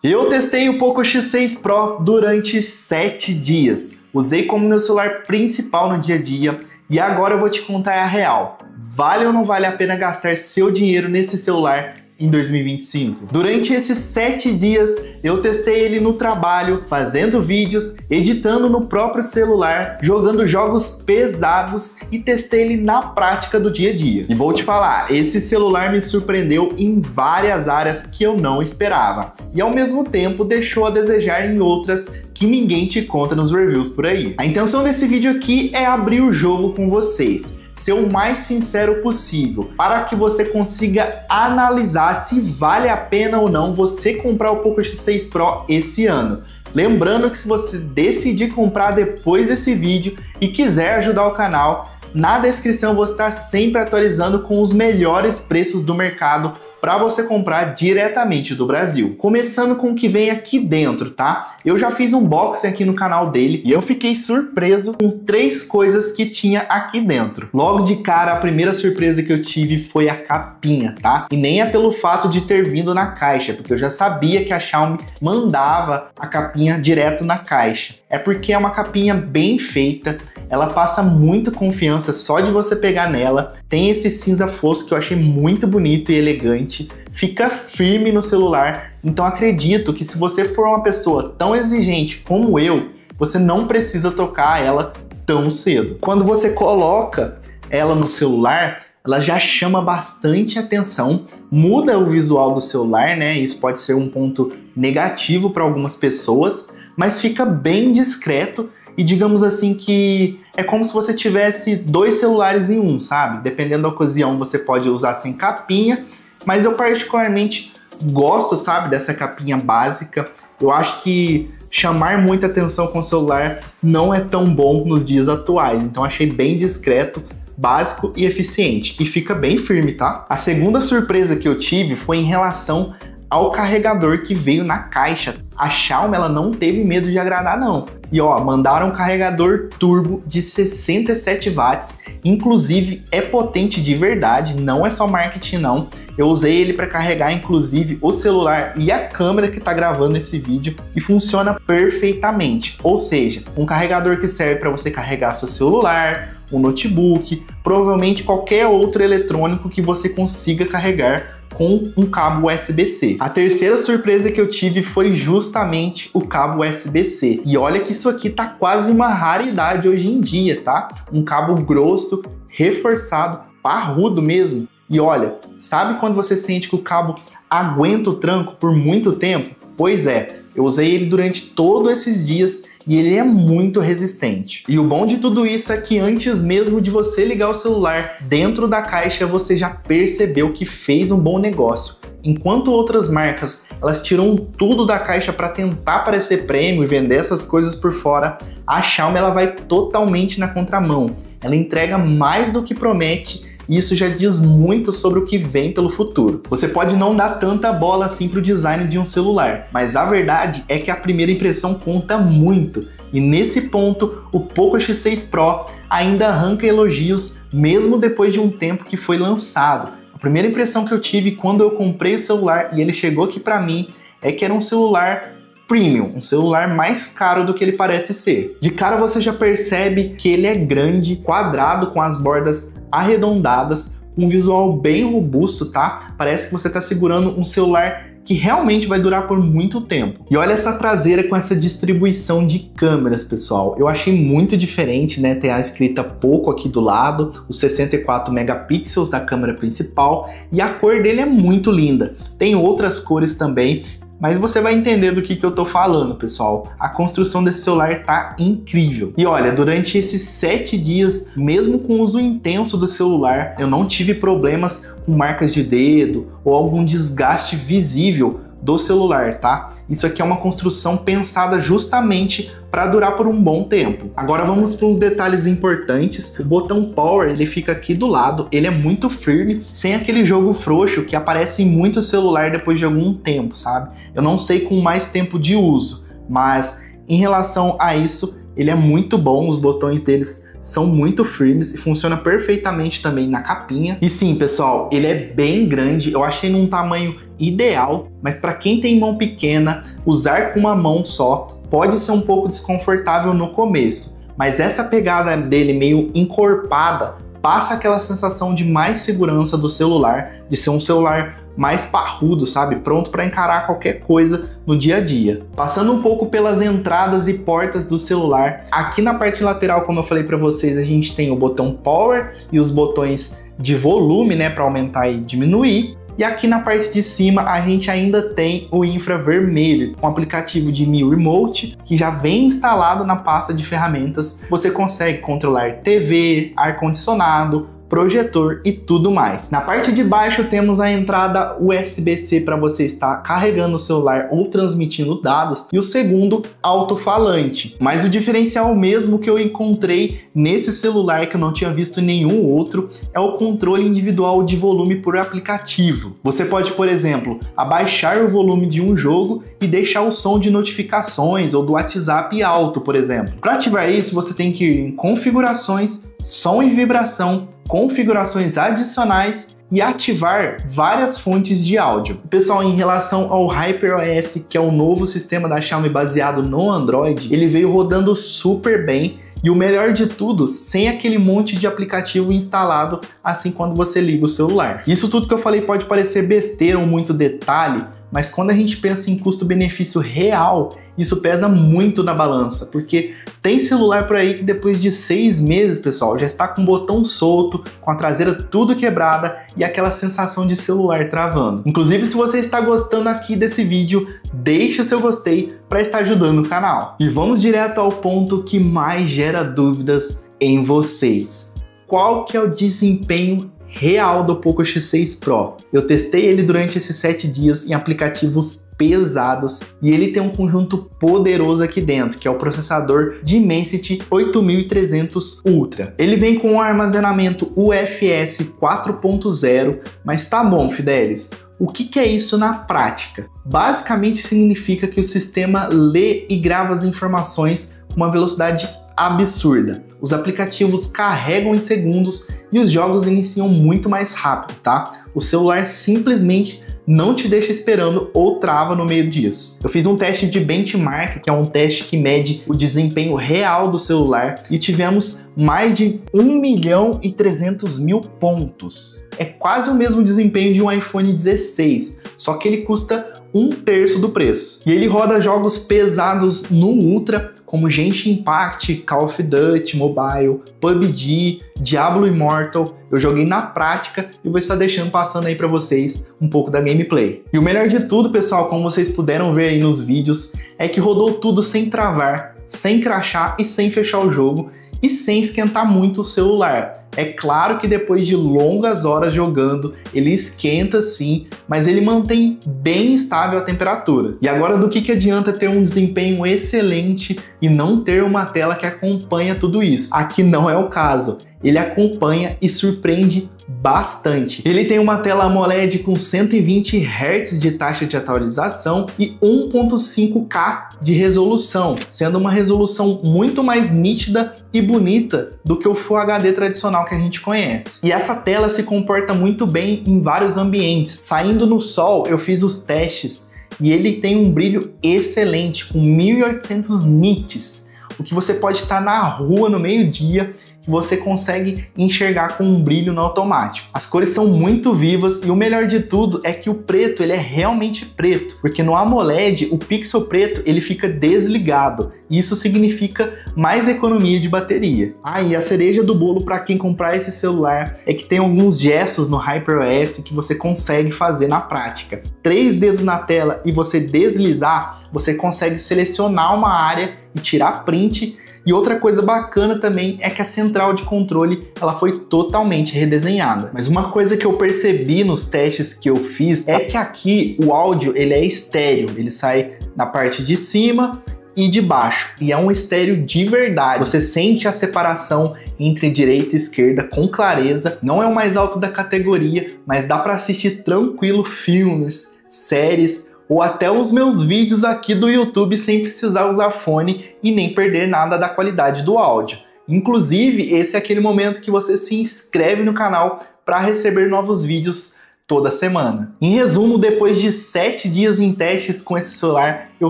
Eu testei o Poco X6 Pro durante 7 dias. Usei como meu celular principal no dia a dia e agora eu vou te contar a real. Vale ou não vale a pena gastar seu dinheiro nesse celular em 2025? Durante esses 7 dias eu testei ele no trabalho, fazendo vídeos, editando no próprio celular, jogando jogos pesados e testei ele na prática do dia a dia. E vou te falar, esse celular me surpreendeu em várias áreas que eu não esperava e ao mesmo tempo deixou a desejar em outras que ninguém te conta nos reviews por aí. A intenção desse vídeo aqui é abrir o jogo com vocês, ser o mais sincero possível, para que você consiga analisar se vale a pena ou não você comprar o Poco X6 Pro esse ano. Lembrando que se você decidir comprar depois desse vídeo e quiser ajudar o canal, na descrição eu vou estar sempre atualizando com os melhores preços do mercado para você comprar diretamente do Brasil. Começando com o que vem aqui dentro, tá? Eu já fiz um unboxing aqui no canal dele e eu fiquei surpreso com 3 coisas que tinha aqui dentro. Logo de cara, a primeira surpresa que eu tive foi a capinha, tá? E nem é pelo fato de ter vindo na caixa, porque eu já sabia que a Xiaomi mandava a capinha direto na caixa. É porque é uma capinha bem feita, ela passa muita confiança só de você pegar nela. Tem esse cinza fosco que eu achei muito bonito e elegante, fica firme no celular, então acredito que se você for uma pessoa tão exigente como eu, você não precisa trocar ela tão cedo. Quando você coloca ela no celular, ela já chama bastante atenção, muda o visual do celular, né? Isso pode ser um ponto negativo para algumas pessoas, mas fica bem discreto e digamos assim que é como se você tivesse 2 celulares em um, sabe? Dependendo da ocasião você pode usar sem capinha, mas eu particularmente gosto, sabe, dessa capinha básica. Eu acho que chamar muita atenção com o celular não é tão bom nos dias atuais, então achei bem discreto, básico e eficiente, e fica bem firme, tá? A segunda surpresa que eu tive foi em relação ao carregador que veio na caixa. A Xiaomi ela não teve medo de agradar não. E ó, mandaram um carregador turbo de 67 watts, inclusive é potente de verdade, não é só marketing não. Eu usei ele para carregar inclusive o celular e a câmera que está gravando esse vídeo e funciona perfeitamente. Ou seja, um carregador que serve para você carregar seu celular, um notebook, provavelmente qualquer outro eletrônico que você consiga carregar com um cabo USB-C. A terceira surpresa que eu tive foi justamente o cabo USB-C. E olha que isso aqui tá quase uma raridade hoje em dia, tá? Um cabo grosso, reforçado, parrudo mesmo. E olha, sabe quando você sente que o cabo aguenta o tranco por muito tempo? Pois é, eu usei ele durante todos esses dias e ele é muito resistente. E o bom de tudo isso é que antes mesmo de você ligar o celular dentro da caixa, você já percebeu que fez um bom negócio. Enquanto outras marcas, elas tiram tudo da caixa para tentar parecer prêmio e vender essas coisas por fora, a Xiaomi ela vai totalmente na contramão. Ela entrega mais do que promete e isso já diz muito sobre o que vem pelo futuro. Você pode não dar tanta bola assim para o design de um celular, mas a verdade é que a primeira impressão conta muito. E nesse ponto, o Poco X6 Pro ainda arranca elogios mesmo depois de um tempo que foi lançado. A primeira impressão que eu tive quando eu comprei o celular e ele chegou aqui para mim é que era um celular premium, um celular mais caro do que ele parece ser. De cara você já percebe que ele é grande, quadrado, com as bordas arredondadas, um visual bem robusto, tá? Parece que você tá segurando um celular que realmente vai durar por muito tempo. E olha essa traseira com essa distribuição de câmeras, pessoal. Eu achei muito diferente, né? Tem a escrita Poco aqui do lado, os 64 megapixels da câmera principal e a cor dele é muito linda. Tem outras cores também, mas você vai entender do que eu tô falando, pessoal. A construção desse celular tá incrível. E olha, durante esses 7 dias, mesmo com o uso intenso do celular, eu não tive problemas com marcas de dedo ou algum desgaste visível do celular, tá? Isso aqui é uma construção pensada justamente para durar por um bom tempo. Agora vamos para uns detalhes importantes. O botão Power, ele fica aqui do lado, ele é muito firme, sem aquele jogo frouxo que aparece em muito celular depois de algum tempo, sabe? Eu não sei com mais tempo de uso, mas em relação a isso, ele é muito bom, os botões deles são muito firmes e funciona perfeitamente também na capinha. E sim, pessoal, ele é bem grande, eu achei num tamanho ideal, mas para quem tem mão pequena, usar com uma mão só pode ser um pouco desconfortável no começo, mas essa pegada dele meio encorpada passa aquela sensação de mais segurança do celular, de ser um celular mais parrudo, sabe? Pronto para encarar qualquer coisa no dia a dia. Passando um pouco pelas entradas e portas do celular, aqui na parte lateral, como eu falei para vocês, a gente tem o botão Power e os botões de volume, né, para aumentar e diminuir. E aqui na parte de cima a gente ainda tem o infravermelho, com o aplicativo de Mi Remote, que já vem instalado na pasta de ferramentas. Você consegue controlar TV, ar-condicionado, projetor e tudo mais. Na parte de baixo temos a entrada USB-C para você estar carregando o celular ou transmitindo dados, e o segundo, alto-falante. Mas o diferencial mesmo que eu encontrei nesse celular, que eu não tinha visto em nenhum outro, é o controle individual de volume por aplicativo. Você pode, por exemplo, abaixar o volume de um jogo e deixar o som de notificações ou do WhatsApp alto, por exemplo. Para ativar isso, você tem que ir em configurações, som e vibração, configurações adicionais e ativar várias fontes de áudio. Pessoal, em relação ao HyperOS, que é o novo sistema da Xiaomi baseado no Android, ele veio rodando super bem. E o melhor de tudo, sem aquele monte de aplicativo instalado assim quando você liga o celular. Isso tudo que eu falei pode parecer besteira ou muito detalhe, mas quando a gente pensa em custo-benefício real, isso pesa muito na balança, porque tem celular por aí que depois de 6 meses, pessoal, já está com o botão solto, com a traseira tudo quebrada e aquela sensação de celular travando. Inclusive, se você está gostando aqui desse vídeo, deixa seu gostei para estar ajudando o canal. E vamos direto ao ponto que mais gera dúvidas em vocês. Qual que é o desempenho real do Poco X6 Pro? Eu testei ele durante esses 7 dias em aplicativos pesados e ele tem um conjunto poderoso aqui dentro, que é o processador Dimensity 8300 Ultra. Ele vem com um armazenamento UFS 4.0, mas tá bom, Fidelis, o que é isso na prática? Basicamente significa que o sistema lê e grava as informações com uma velocidade absurda. Os aplicativos carregam em segundos e os jogos iniciam muito mais rápido, tá? O celular simplesmente não te deixa esperando ou trava no meio disso. Eu fiz um teste de benchmark, que é um teste que mede o desempenho real do celular, e tivemos mais de 1.300.000 pontos. É quase o mesmo desempenho de um iPhone 16, só que ele custa 1/3 do preço. E ele roda jogos pesados no Ultra, como Genshin Impact, Call of Duty Mobile, PUBG, Diablo Immortal. Eu joguei na prática e vou estar deixando passando aí para vocês um pouco da gameplay. E o melhor de tudo, pessoal, como vocês puderam ver aí nos vídeos, é que rodou tudo sem travar, sem crashar e sem fechar o jogo e sem esquentar muito o celular. É claro que depois de longas horas jogando, ele esquenta sim, mas ele mantém bem estável a temperatura. E agora, do que adianta ter um desempenho excelente e não ter uma tela que acompanha tudo isso? Aqui não é o caso. Ele acompanha e surpreende bastante. Ele tem uma tela AMOLED com 120 Hz de taxa de atualização e 1.5K de resolução, sendo uma resolução muito mais nítida e bonita do que o Full HD tradicional que a gente conhece. E essa tela se comporta muito bem em vários ambientes. Saindo no sol, eu fiz os testes e ele tem um brilho excelente, com 1800 nits, o que você pode estar na rua no meio-dia que você consegue enxergar com um brilho no automático. As cores são muito vivas e o melhor de tudo é que o preto ele é realmente preto, porque no AMOLED o pixel preto ele fica desligado e isso significa mais economia de bateria. E a cereja do bolo para quem comprar esse celular é que tem alguns gestos no HyperOS que você consegue fazer na prática. 3 dedos na tela e você deslizar, você consegue selecionar uma área e tirar print. E outra coisa bacana também é que a central de controle ela foi totalmente redesenhada. Mas uma coisa que eu percebi nos testes que eu fiz é que aqui o áudio ele é estéreo, ele sai na parte de cima e de baixo, e é um estéreo de verdade. Você sente a separação entre direita e esquerda com clareza, não é o mais alto da categoria, mas dá para assistir tranquilo filmes, séries, ou até os meus vídeos aqui do YouTube sem precisar usar fone e nem perder nada da qualidade do áudio. Inclusive, esse é aquele momento que você se inscreve no canal para receber novos vídeos toda semana. Em resumo, depois de 7 dias em testes com esse celular, eu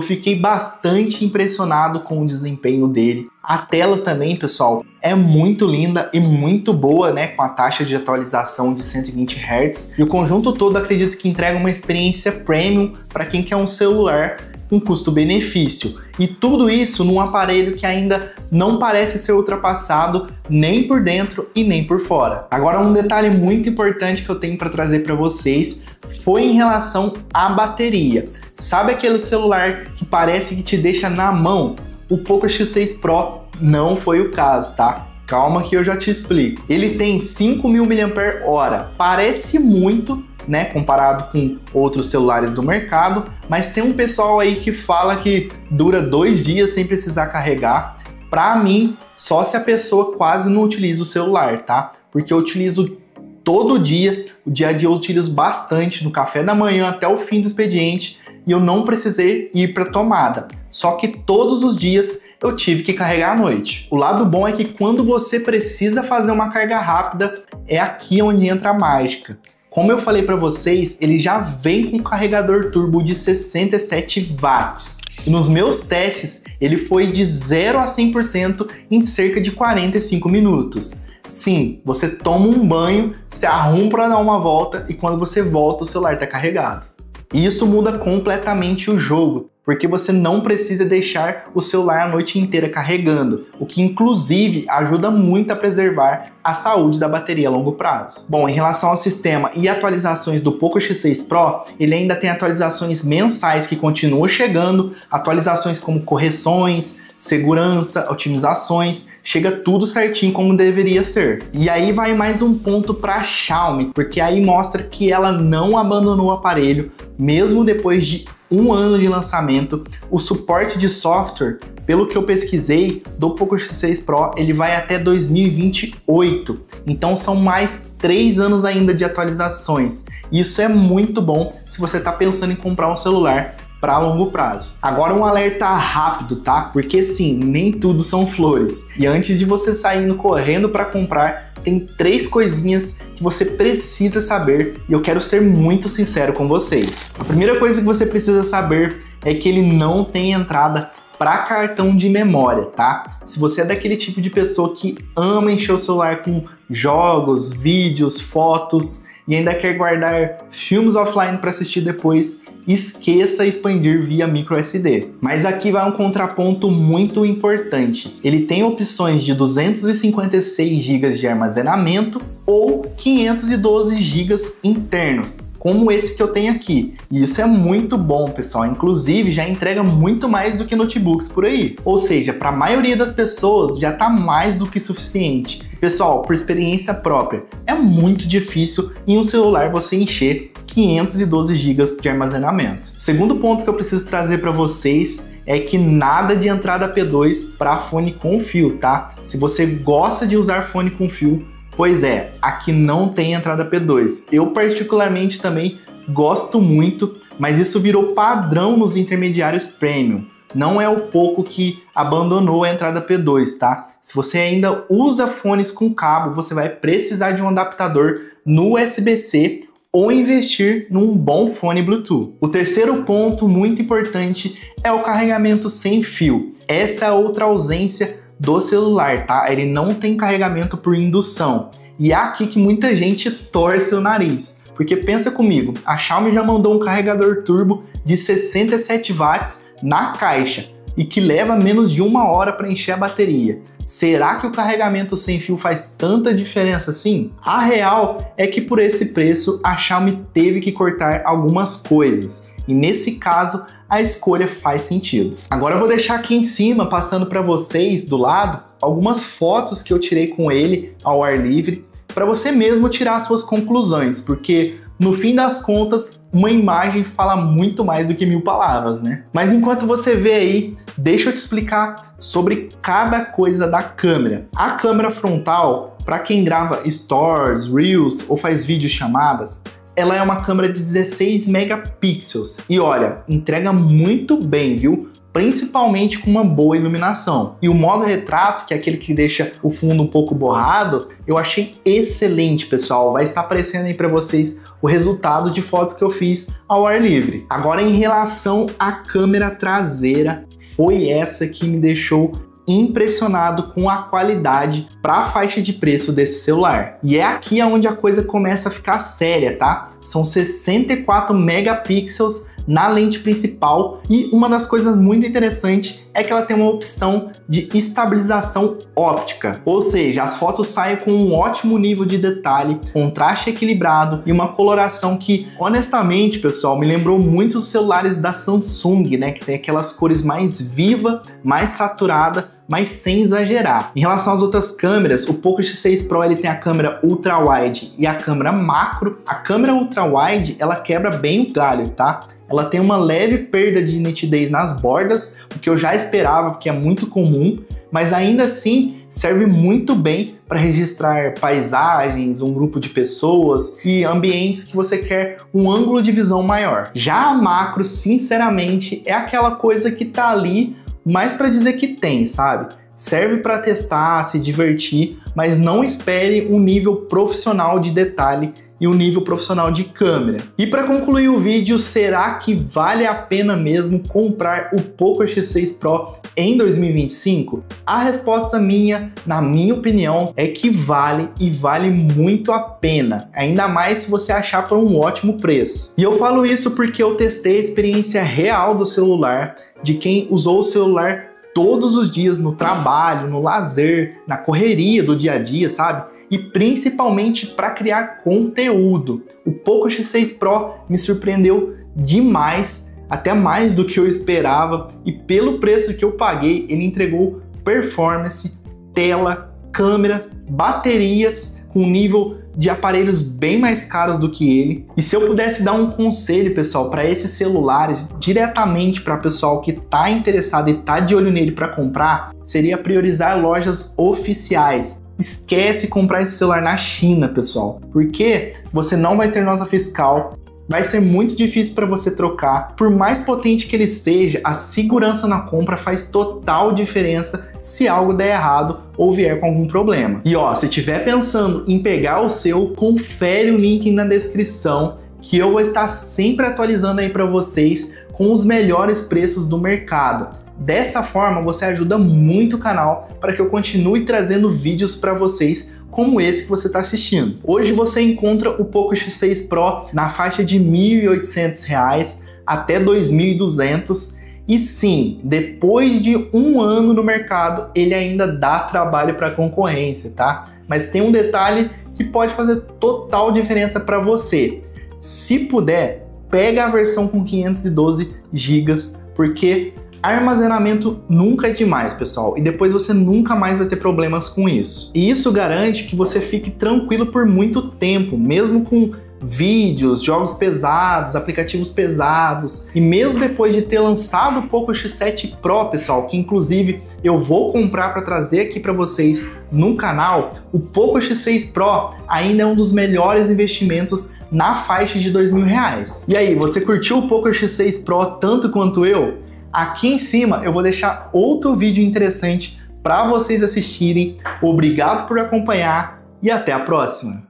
fiquei bastante impressionado com o desempenho dele. A tela também, pessoal, é muito linda e muito boa, né, com a taxa de atualização de 120 Hz. E o conjunto todo acredito que entrega uma experiência premium para quem quer um celular com custo-benefício. E tudo isso num aparelho que ainda não parece ser ultrapassado nem por dentro e nem por fora. Agora, um detalhe muito importante que eu tenho para trazer para vocês foi em relação à bateria. Sabe aquele celular que parece que te deixa na mão? O Poco X6 Pro não foi o caso, tá? Calma que eu já te explico. Ele tem 5.000 mAh. Parece muito, né, comparado com outros celulares do mercado, mas tem um pessoal aí que fala que dura 2 dias sem precisar carregar. Pra mim, só se a pessoa quase não utiliza o celular, tá? Porque eu utilizo todo dia, o dia a dia eu utilizo bastante, no café da manhã até o fim do expediente, e eu não precisei ir para tomada. Só que todos os dias eu tive que carregar à noite. O lado bom é que quando você precisa fazer uma carga rápida, é aqui onde entra a mágica. Como eu falei para vocês, ele já vem com carregador turbo de 67 watts. E nos meus testes, ele foi de 0 a 100% em cerca de 45 minutos. Sim, você toma um banho, se arruma para dar uma volta e quando você volta o celular está carregado. E isso muda completamente o jogo, porque você não precisa deixar o celular a noite inteira carregando, o que inclusive ajuda muito a preservar a saúde da bateria a longo prazo. Bom, em relação ao sistema e atualizações do Poco X6 Pro, ele ainda tem atualizações mensais que continuam chegando, atualizações como correções, segurança, otimizações, chega tudo certinho como deveria ser. E aí vai mais um ponto para a Xiaomi, porque aí mostra que ela não abandonou o aparelho, mesmo depois de 1 ano de lançamento. O suporte de software, pelo que eu pesquisei, do Poco X6 Pro, ele vai até 2028. Então são mais 3 anos ainda de atualizações. Isso é muito bom se você está pensando em comprar um celular para longo prazo. Agora um alerta rápido, tá? Porque sim, nem tudo são flores. E antes de você sair correndo para comprar, tem 3 coisinhas que você precisa saber e eu quero ser muito sincero com vocês. A primeira coisa que você precisa saber é que ele não tem entrada para cartão de memória, tá? Se você é daquele tipo de pessoa que ama encher o celular com jogos, vídeos, fotos e ainda quer guardar filmes offline para assistir depois, esqueça expandir via microSD. Mas aqui vai um contraponto muito importante. Ele tem opções de 256 GB de armazenamento ou 512 GB internos, como esse que eu tenho aqui. E isso é muito bom, pessoal. Inclusive, já entrega muito mais do que notebooks por aí. Ou seja, para a maioria das pessoas, já está mais do que suficiente. Pessoal, por experiência própria, é muito difícil em um celular você encher 512 GB de armazenamento. O segundo ponto que eu preciso trazer para vocês é que nada de entrada P2 para fone com fio, tá? Se você gosta de usar fone com fio, pois é, aqui não tem entrada P2. Eu particularmente também gosto muito, mas isso virou padrão nos intermediários premium. Não é o Poco que abandonou a entrada P2, tá? Se você ainda usa fones com cabo, você vai precisar de um adaptador no USB-C ou investir num bom fone Bluetooth. O terceiro ponto muito importante é o carregamento sem fio. Essa é outra ausência do celular, tá? Ele não tem carregamento por indução. E é aqui que muita gente torce o nariz. Porque pensa comigo, a Xiaomi já mandou um carregador turbo de 67 watts na caixa e que leva menos de 1 hora para encher a bateria. Será que o carregamento sem fio faz tanta diferença assim? A real é que por esse preço a Xiaomi teve que cortar algumas coisas. E nesse caso, a escolha faz sentido. Agora eu vou deixar aqui em cima, passando para vocês do lado, algumas fotos que eu tirei com ele ao ar livre, para você mesmo tirar suas conclusões, porque no fim das contas, uma imagem fala muito mais do que 1000 palavras, né? Mas enquanto você vê aí, deixa eu te explicar sobre cada coisa da câmera. A câmera frontal, para quem grava stories, reels ou faz videochamadas, ela é uma câmera de 16 megapixels. E olha, entrega muito bem, viu? principalmente com uma boa iluminação. E o modo retrato, que é aquele que deixa o fundo um pouco borrado, eu achei excelente, pessoal. Vai estar aparecendo aí para vocês o resultado de fotos que eu fiz ao ar livre. Agora, em relação à câmera traseira, foi essa que me deixou impressionado com a qualidade para a faixa de preço desse celular. E é aqui onde a coisa começa a ficar séria, tá? São 64 megapixels na lente principal e uma das coisas muito interessantes é que ela tem uma opção de estabilização óptica, ou seja, as fotos saem com um ótimo nível de detalhe, contraste equilibrado e uma coloração que, honestamente, pessoal, me lembrou muito os celulares da Samsung, né, que tem aquelas cores mais viva, mais saturada, mas sem exagerar. Em relação às outras câmeras, o Poco X6 Pro ele tem a câmera ultra wide e a câmera macro. A câmera ultra wide ela quebra bem o galho, tá? Ela tem uma leve perda de nitidez nas bordas, o que eu já esperava, porque é muito comum, mas ainda assim serve muito bem para registrar paisagens, um grupo de pessoas e ambientes que você quer um ângulo de visão maior. Já a macro, sinceramente, é aquela coisa que tá ali mais para dizer que tem, sabe? Serve para testar, se divertir, mas não espere um nível profissional de detalhe e um nível profissional de câmera. E para concluir o vídeo, será que vale a pena mesmo comprar o Poco X6 Pro em 2025? A resposta minha, na minha opinião, é que vale e vale muito a pena, ainda mais se você achar por um ótimo preço. E eu falo isso porque eu testei a experiência real do celular, de quem usou o celular todos os dias no trabalho, no lazer, na correria do dia a dia, sabe? E principalmente para criar conteúdo. O Poco X6 Pro me surpreendeu demais, até mais do que eu esperava, e pelo preço que eu paguei, ele entregou performance, tela, câmeras, baterias com nível de aparelhos bem mais caros do que ele. E se eu pudesse dar um conselho, pessoal, para esses celulares, diretamente para o pessoal que está interessado e está de olho nele para comprar, seria priorizar lojas oficiais. Esquece comprar esse celular na China, pessoal, porque você não vai ter nota fiscal, vai ser muito difícil para você trocar. Por mais potente que ele seja, a segurança na compra faz total diferença se algo der errado ou vier com algum problema. E ó, se estiver pensando em pegar o seu, confere o link na descrição, que eu vou estar sempre atualizando aí para vocês com os melhores preços do mercado. Dessa forma, você ajuda muito o canal para que eu continue trazendo vídeos para vocês como esse que você está assistindo. Hoje você encontra o Poco X6 Pro na faixa de R$ 1.800 até R$ 2.200. E sim, depois de um ano no mercado, ele ainda dá trabalho para a concorrência, tá? Mas tem um detalhe que pode fazer total diferença para você. Se puder, pega a versão com 512 GB, porque armazenamento nunca é demais, pessoal, e depois você nunca mais vai ter problemas com isso. E isso garante que você fique tranquilo por muito tempo, mesmo com vídeos, jogos pesados, aplicativos pesados, e mesmo depois de ter lançado o Poco X7 Pro, pessoal, que inclusive eu vou comprar para trazer aqui para vocês no canal, o Poco X6 Pro ainda é um dos melhores investimentos na faixa de R$ 2.000. E aí, você curtiu o Poco X6 Pro tanto quanto eu? Aqui em cima eu vou deixar outro vídeo interessante para vocês assistirem. Obrigado por acompanhar e até a próxima!